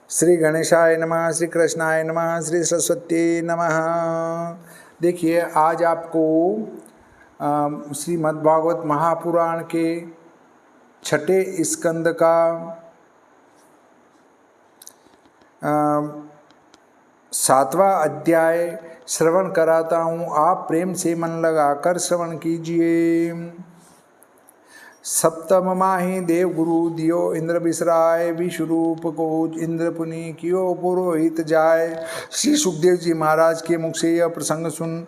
श्री गणेशाय नमः, श्री कृष्णाय नमः, श्री सरस्वती नमः। देखिए, आज आपको श्रीमद्भागवत महापुराण के छठे स्कंद का 7वां अध्याय श्रवण कराता हूँ। आप प्रेम से मन लगाकर श्रवण कीजिए। सप्तम माही देव गुरु दियो इंद्र बिसराय, विश्वरूप को इंद्र पुनि कियो पुरोहित जाय। श्री सुखदेव जी महाराज के मुख से यह प्रसंग सुन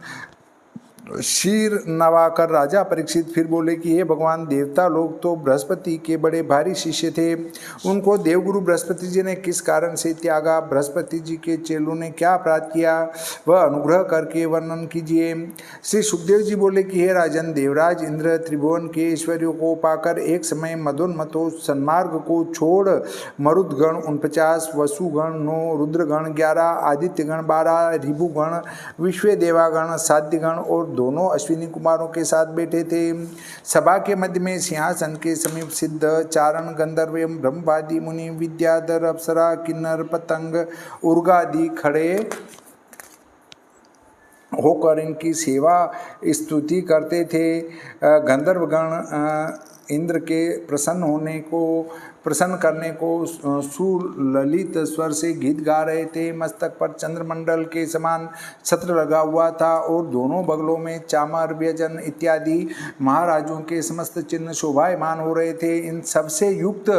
शीर नवाकर राजा परीक्षित फिर बोले कि हे भगवान, देवता लोग तो बृहस्पति के बड़े भारी शिष्य थे, उनको देवगुरु बृहस्पति जी ने किस कारण से त्यागा? बृहस्पति जी के चेलों ने क्या अपराध किया, वह अनुग्रह करके वर्णन कीजिए। श्री सुखदेव जी बोले कि हे राजन, देवराज इंद्र त्रिभुवन के ऐश्वर्यों को पाकर एक समय मदोन्मतो सन्मार्ग को छोड़ मरुदगण 49, वसुगण 9, रुद्रगण 11, आदित्यगण 12, रिभुगण, विश्वदेवागण, साध्यगण और दोनों अश्विनी कुमारों के साथ बैठे थे। सभा के मध्य में सिंहासन के समीप सिद्ध, चारण, गंधर्व एवं ब्रह्मवादी मुनि, विद्याधर, अप्सरा, किन्नर, पतंग, उर्गादि खड़े होकर इनकी सेवा स्तुति करते थे। गंधर्वगण इंद्र के प्रसन्न करने को सुललित स्वर से गीत गा रहे थे। मस्तक पर चंद्रमंडल के समान छत्र लगा हुआ था और दोनों बगलों में चामर, व्यजन इत्यादि महाराजों के समस्त चिन्ह शोभायमान हो रहे थे। इन सबसे युक्त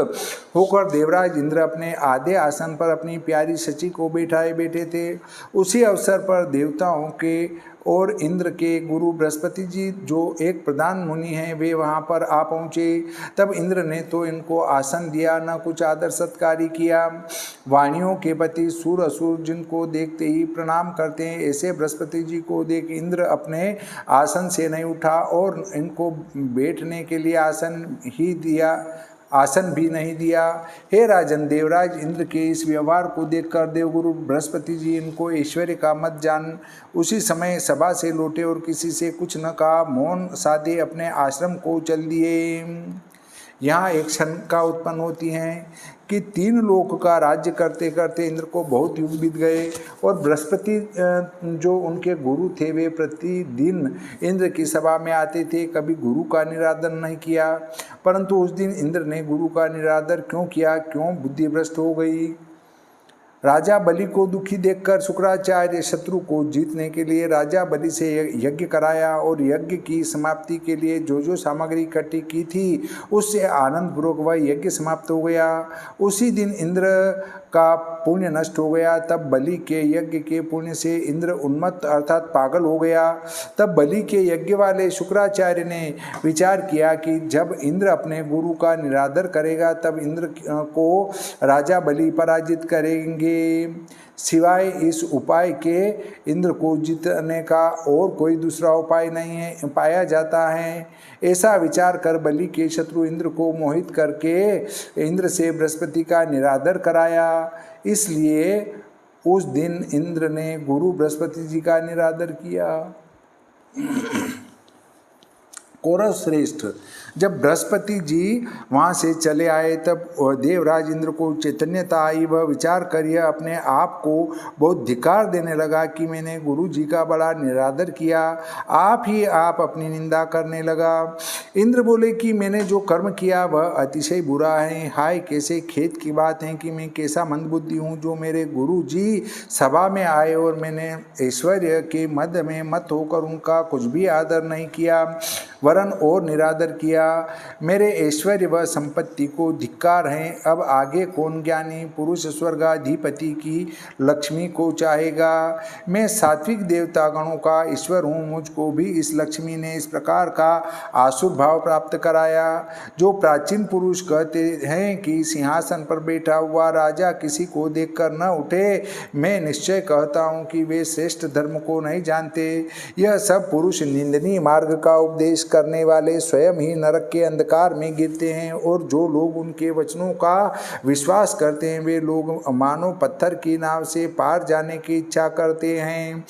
होकर देवराज इंद्र अपने आधे आसन पर अपनी प्यारी शची को बैठाए बैठे थे। उसी अवसर पर देवताओं के और इंद्र के गुरु बृहस्पति जी, जो एक प्रधान मुनि हैं, वे वहाँ पर आ पहुँचे। तब इंद्र ने तो इनको आसन दिया, न कुछ आदर सत्कार किया। वाणियों के पति सूर असुर जिनको देखते ही प्रणाम करते हैं, ऐसे बृहस्पति जी को देख इंद्र अपने आसन से नहीं उठा और इनको बैठने के लिए आसन भी नहीं दिया। हे राजन, देवराज इंद्र के इस व्यवहार को देखकर देवगुरु बृहस्पति जी इनको ऐश्वर्य का मत जान उसी समय सभा से लौटे और किसी से कुछ न कहा, मौन साधे अपने आश्रम को चल दिए। यहाँ एक शंका उत्पन्न होती है कि 3 लोक का राज्य करते करते इंद्र को बहुत युग बीत गए और बृहस्पति जो उनके गुरु थे, वे प्रतिदिन इंद्र की सभा में आते थे, कभी गुरु का निरादर नहीं किया। परंतु उस दिन इंद्र ने गुरु का निरादर क्यों किया? क्यों बुद्धि भ्रष्ट हो गई? राजा बलि को दुखी देखकर शुक्राचार्य शत्रु को जीतने के लिए राजा बलि से यज्ञ कराया और यज्ञ की समाप्ति के लिए जो सामग्री इकट्ठी की थी, उससे आनंदपूर्वक वह यज्ञ समाप्त हो गया। उसी दिन इंद्र का पुण्य नष्ट हो गया। तब बलि के यज्ञ के पुण्य से इंद्र उन्मत्त अर्थात पागल हो गया। तब बलि के यज्ञ वाले शुक्राचार्य ने विचार किया कि जब इंद्र अपने गुरु का निरादर करेगा, तब इंद्र को राजा बलि पराजित करेंगे। सिवाय इस उपाय के इंद्र को जीतने का और कोई दूसरा उपाय नहीं है पाया जाता है। ऐसा विचार कर बलि के शत्रु इंद्र को मोहित करके इंद्र से बृहस्पति का निरादर कराया। इसलिए उस दिन इंद्र ने गुरु बृहस्पति जी का निरादर किया। कौरव श्रेष्ठ, जब बृहस्पति जी वहाँ से चले आए, तब देवराज इंद्र को चैतन्यता आई। वह विचार कर यह अपने आप को बहुत धिक्कार देने लगा कि मैंने गुरु जी का बड़ा निरादर किया, आप ही आप अपनी निंदा करने लगा। इंद्र बोले कि मैंने जो कर्म किया वह अतिशय बुरा है। हाय, कैसे खेद की बात है कि मैं कैसा मंदबुद्धि हूँ, जो मेरे गुरु जी सभा में आए और मैंने ऐश्वर्य के मध्य में मत होकर उनका कुछ भी आदर नहीं किया, वरन और निरादर किया। मेरे ऐश्वर्य व संपत्ति को धिक्कार है। अब आगे कौन ज्ञानी पुरुष स्वर्गाधिपति की लक्ष्मी को चाहेगा? मैं सात्विक देवतागणों का ईश्वर हूँ, मुझको भी इस लक्ष्मी ने इस प्रकार का आसुर भाव प्राप्त कराया। जो प्राचीन पुरुष कहते हैं कि सिंहासन पर बैठा हुआ राजा किसी को देखकर न उठे, मैं निश्चय कहता हूँ कि वे श्रेष्ठ धर्म को नहीं जानते। यह सब पुरुष निंदनीय मार्ग का उपदेश करने वाले स्वयं ही नरक के अंधकार में गिरते हैं, और जो लोग उनके वचनों का विश्वास करते हैं, वे लोग मानो पत्थर की नाव से पार जाने की इच्छा करते हैं।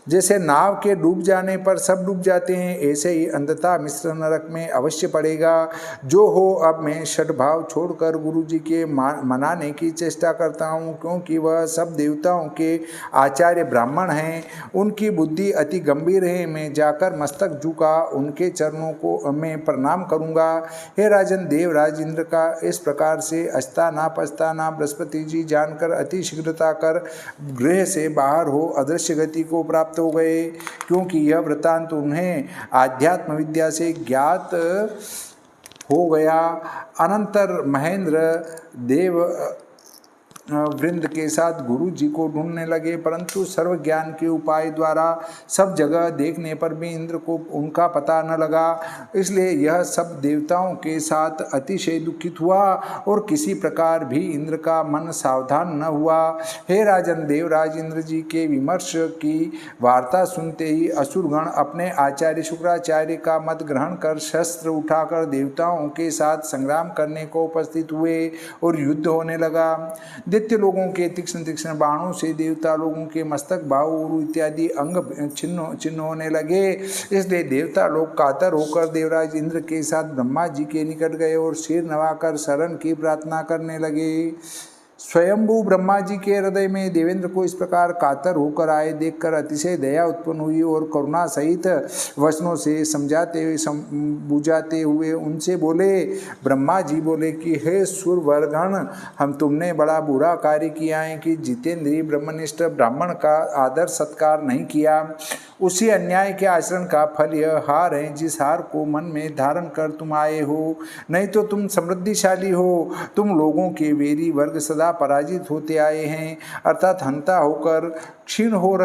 जैसे नाव के डूब जाने पर सब डूब जाते हैं, ऐसे ही अंधता मिश्र नरक में अवश्य पड़ेगा। जो हो, अब मैं षड्भाव छोड़कर गुरु जी के मनाने की चेष्टा करता हूँ, क्योंकि वह सब देवताओं के आचार्य ब्राह्मण हैं। उनकी बुद्धि अति गंभीर है। मैं जाकर मस्तक झुका उनके चरणों को मैं प्रणाम करूँगा। हे राजन, देवराज इंद्र का इस प्रकार से अस्ताना पस्ताना बृहस्पति जी जानकर अति शीघ्रता कर गृह से बाहर हो अदृश्य गति को प्राप्त हो गए, क्योंकि यह वृत्तांत उन्हें आध्यात्म विद्या से ज्ञात हो गया। अनंतर महेंद्र देव वृंद के साथ गुरु जी को ढूंढने लगे, परंतु सर्व ज्ञान के उपाय द्वारा सब जगह देखने पर भी इंद्र को उनका पता न लगा। इसलिए यह सब देवताओं के साथ अतिशय दुखित हुआ और किसी प्रकार भी इंद्र का मन सावधान न हुआ। हे राजन, देवराज इंद्र जी के विमर्श की वार्ता सुनते ही असुरगण अपने आचार्य शुक्राचार्य का मत ग्रहण कर शस्त्र उठाकर देवताओं के साथ संग्राम करने को उपस्थित हुए और युद्ध होने लगा। दैत्य लोगों के तीक्ष्ण तीक्ष्ण बाणों से देवता लोगों के मस्तक, बाहु, उरु इत्यादि अंग छिन्न होने लगे। इसलिए देवता लोग कातर होकर देवराज इंद्र के साथ ब्रह्मा जी के निकट गए और सिर नवाकर शरण की प्रार्थना करने लगे। स्वयंभू ब्रह्मा जी के हृदय में देवेंद्र को इस प्रकार कातर होकर आए देखकर अतिशय दया उत्पन्न हुई और करुणा सहित वचनों से समझाते हुए बुझाते हुए उनसे बोले। ब्रह्मा जी बोले कि हे सुरवरगण, हम तुमने बड़ा बुरा कार्य किया है कि जितेंद्रीय ब्रह्मनिष्ठ ब्राह्मण का आदर सत्कार नहीं किया। उसी अन्याय के आचरण का फल यह हार है जिस हार को मन में धारण कर तुम आए हो। नहीं तो तुम समृद्धिशाली हो। तुम लोगों के वेरी वर्ग सदा पराजित होते आए हैं, अर्थात हंता होकर क्षीण हो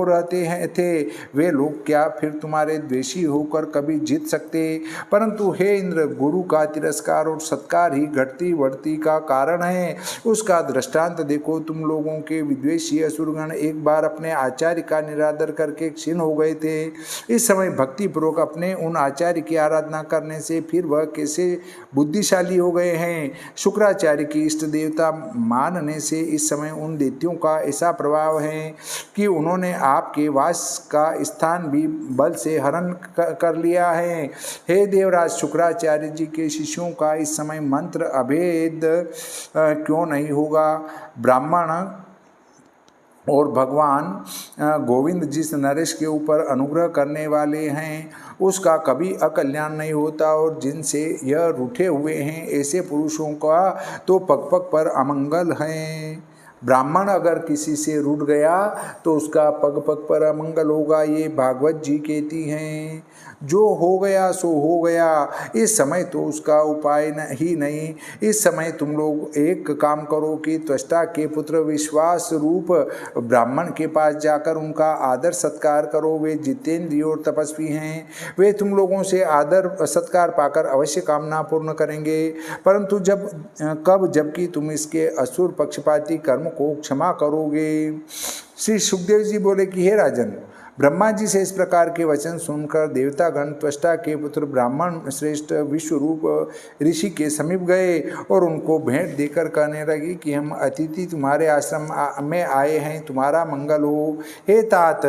रहते हैं थे। वे लोग क्या फिर तुम्हारे द्वेषी होकर कभी जीत सकते? परंतु हे इंद्र, गुरु का तिरस्कार और सत्कार ही घटती बढ़ती का कारण है। उसका दृष्टांत देखो। तुम लोगों के विद्वेषी असुरगण एक बार अपने आचार्य का निरादर करके क्षीण हो गए थे। इस समय भक्तिपूर्वक अपने उन आचार्य की आराधना करने से फिर वह कैसे बुद्धिशाली हो गए हैं। शुक्राचार्य की इष्ट देवता मानने से इस समय उन दैत्यों का ऐसा प्रभाव है कि उन्होंने आपके वास का स्थान भी बल से हरण कर लिया है। हे देवराज, शुक्राचार्य जी के शिष्यों का इस समय मंत्र अभेद क्यों नहीं होगा? ब्राह्मण और भगवान गोविंद जिस नरेश के ऊपर अनुग्रह करने वाले हैं उसका कभी अकल्याण नहीं होता, और जिनसे यह रूठे हुए हैं ऐसे पुरुषों का तो पग पग पर अमंगल है। ब्राह्मण अगर किसी से रूठ गया तो उसका पग पग पर अमंगल होगा, ये भागवत जी कहती हैं। जो हो गया सो हो गया, इस समय तो उसका उपाय ही नहीं। इस समय तुम लोग एक काम करो कि त्वष्टा के पुत्र विश्वास रूप ब्राह्मण के पास जाकर उनका आदर सत्कार करो। वे जितेंद्रिय और तपस्वी हैं। वे तुम लोगों से आदर सत्कार पाकर अवश्य कामना पूर्ण करेंगे। परंतु जबकि तुम इसके असुर पक्षपाती कर्म को क्षमा करोगे। श्री सुखदेव जी बोले कि हे राजन, ब्रह्मा जी से इस प्रकार के वचन सुनकर देवतागण त्वष्टा के पुत्र ब्राह्मण श्रेष्ठ विश्वरूप ऋषि के समीप गए और उनको भेंट देकर कहने लगे कि हम अतिथि तुम्हारे आश्रम में आए हैं, तुम्हारा मंगल हो। हे तात,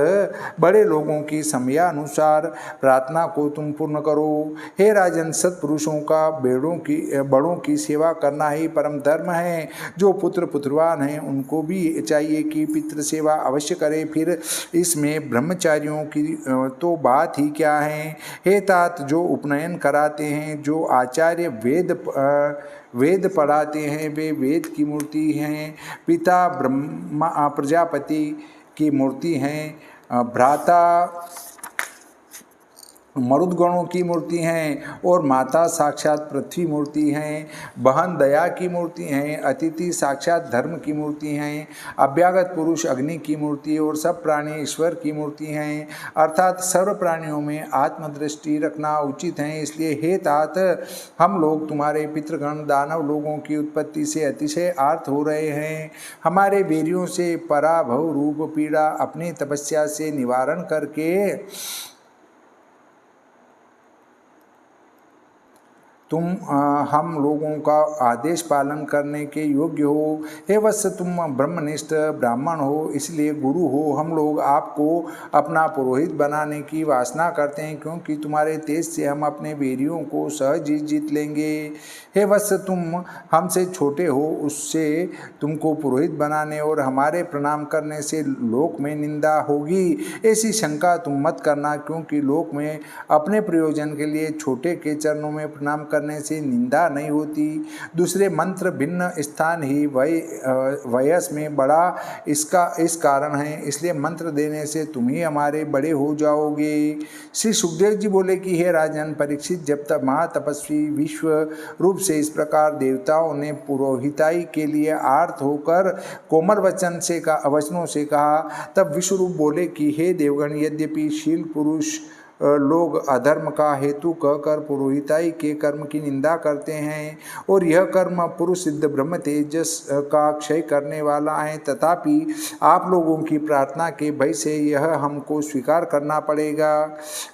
बड़े लोगों की समयानुसार प्रार्थना को तुम पूर्ण करो। हे राजन, सत्पुरुषों का बड़ों की सेवा करना ही परम धर्म है। जो पुत्र पुत्रवान हैं उनको भी चाहिए कि पितृ सेवा अवश्य करे। फिर इसमें ब्रह्मचारियों की तो बात ही क्या है। हे तात, जो उपनयन कराते हैं, जो आचार्य वेद पढ़ाते हैं, वे वेद की मूर्ति हैं। पिता ब्रह्मा प्रजापति की मूर्ति हैं। भ्राता मरुदगणों की मूर्ति हैं और माता साक्षात पृथ्वी मूर्ति हैं। बहन दया की मूर्ति हैं। अतिथि साक्षात धर्म की मूर्ति हैं। अभ्यागत पुरुष अग्नि की मूर्ति और सब प्राणी ईश्वर की मूर्ति हैं। अर्थात सर्व प्राणियों में आत्मदृष्टि रखना उचित है। इसलिए हे तात, हम लोग तुम्हारे पितृगण दानव लोगों की उत्पत्ति से अतिशय आर्त हो रहे हैं। हमारे वीर्यों से पराभव रूप पीड़ा अपनी तपस्या से निवारण करके तुम हम लोगों का आदेश पालन करने के योग्य हो। हे वत्स, तुम ब्रह्मनिष्ठ ब्राह्मण हो, इसलिए गुरु हो। हम लोग आपको अपना पुरोहित बनाने की वासना करते हैं, क्योंकि तुम्हारे तेज से हम अपने वीरियों को सहज ही जीत लेंगे। हे वत्स, तुम हमसे छोटे हो, उससे तुमको पुरोहित बनाने और हमारे प्रणाम करने से लोक में निंदा होगी। ऐसी शंका तुम मत करना, क्योंकि लोक में अपने प्रयोजन के लिए छोटे के चरणों में प्रणाम करने से निंदा नहीं होती। दूसरे मंत्र भिन्न स्थान ही वयस में बड़ा इस कारण है, इसलिए मंत्र देने से तुम ही हमारे बड़े हो जाओगे। श्री सुखदेव जी बोले कि हे राजन परीक्षित, जब तक महातपस्वी विश्व रूप से इस प्रकार देवताओं ने पुरोहिताई के लिए आर्त होकर कोमल वचनों से कहा, तब विश्वरूप बोले कि हे देवगण, यद्यपि शील पुरुष लोग अधर्म का हेतु कहकर पुरोहिताई के कर्म की निंदा करते हैं और यह कर्म पुरुष सिद्ध ब्रह्म तेजस का क्षय करने वाला है, तथापि आप लोगों की प्रार्थना के भय से यह हमको स्वीकार करना पड़ेगा।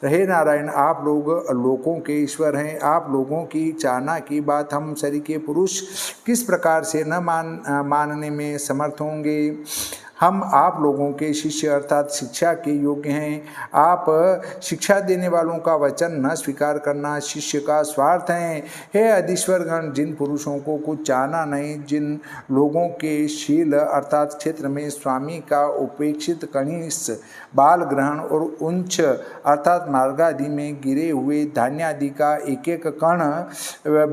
हे नारायण, आप लोग लोकों के ईश्वर हैं। आप लोगों की चाहना की बात हम सरीखे पुरुष किस प्रकार से न मानने में समर्थ होंगे। हम आप लोगों के शिष्य अर्थात शिक्षा के योग्य हैं। आप शिक्षा देने वालों का वचन न स्वीकार करना शिष्य का स्वार्थ है। हे अधीश्वरगण, जिन पुरुषों को कुछ चाहना नहीं, जिन लोगों के शील अर्थात क्षेत्र में स्वामी का उपेक्षित कनिष्ठ बाल ग्रहण और उंच अर्थात मार्गादि में गिरे हुए धान्य आदि का एक एक कण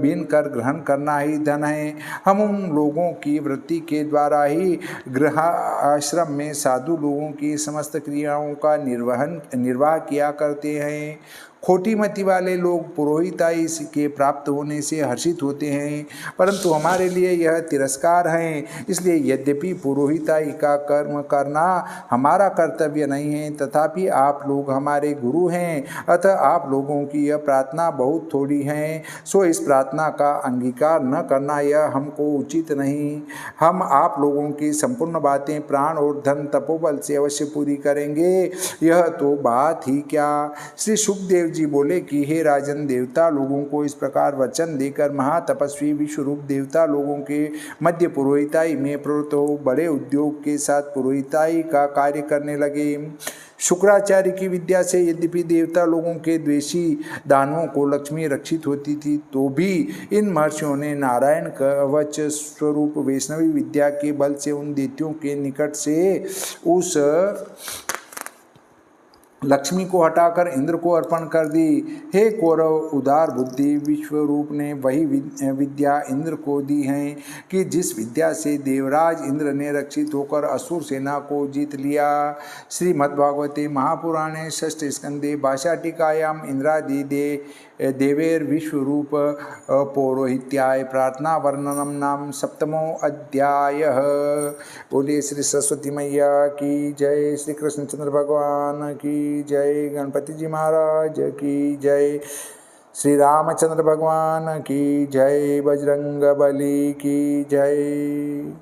बीन कर ग्रहण करना ही धन है, हम उन लोगों की वृत्ति के द्वारा ही गृह आश्रम में साधु लोगों की समस्त क्रियाओं का निर्वाह किया करते हैं। खोटी मति वाले लोग पुरोहिताई के प्राप्त होने से हर्षित होते हैं, परंतु हमारे लिए यह तिरस्कार है। इसलिए यद्यपि पुरोहिताई का कर्म करना हमारा कर्तव्य नहीं है, तथापि आप लोग हमारे गुरु हैं, अतः आप लोगों की यह प्रार्थना बहुत थोड़ी है, सो इस प्रार्थना का अंगीकार न करना यह हमको उचित नहीं। हम आप लोगों की संपूर्ण बातें प्राण और धन तपोबल से अवश्य पूरी करेंगे, यह तो बात ही क्या। श्री सुखदेव जी बोले कि हे राजन, देवता लोगों को इस प्रकार वचन देकर महातपस्वी विश्वरूप देवता लोगों के मध्य पुरोहिताई में प्रवृत्त हो बड़े उद्योग के साथ पुरोहिताई का कार्य करने लगे। शुक्राचार्य की विद्या से यद्यपि देवता लोगों के द्वेषी दानवों को लक्ष्मी रक्षित होती थी, तो भी इन महर्षियों ने नारायण कवच स्वरूप वैष्णवी विद्या के बल से उन दैत्यों के निकट से उस लक्ष्मी को हटाकर इंद्र को अर्पण कर दी। हे कौरव, उदार बुद्धि विश्वरूप ने वही विद्या इंद्र को दी है कि जिस विद्या से देवराज इंद्र ने रक्षित होकर असुर सेना को जीत लिया। श्रीमद्भागवते महापुराणे षष्ठ स्कंदे भाषाटिकायाम इंद्रादि देवेर विश्वरूप पौरोहित्याय प्रार्थना वर्णनम नाम सप्तमो अध्यायः। बोलिए श्री सरस्वती मैया की जय, श्री कृष्णचंद्र भगवान की जय, गणपति जी महाराज की जय, श्री रामचंद्र भगवान की जय, बजरंग बली की जय।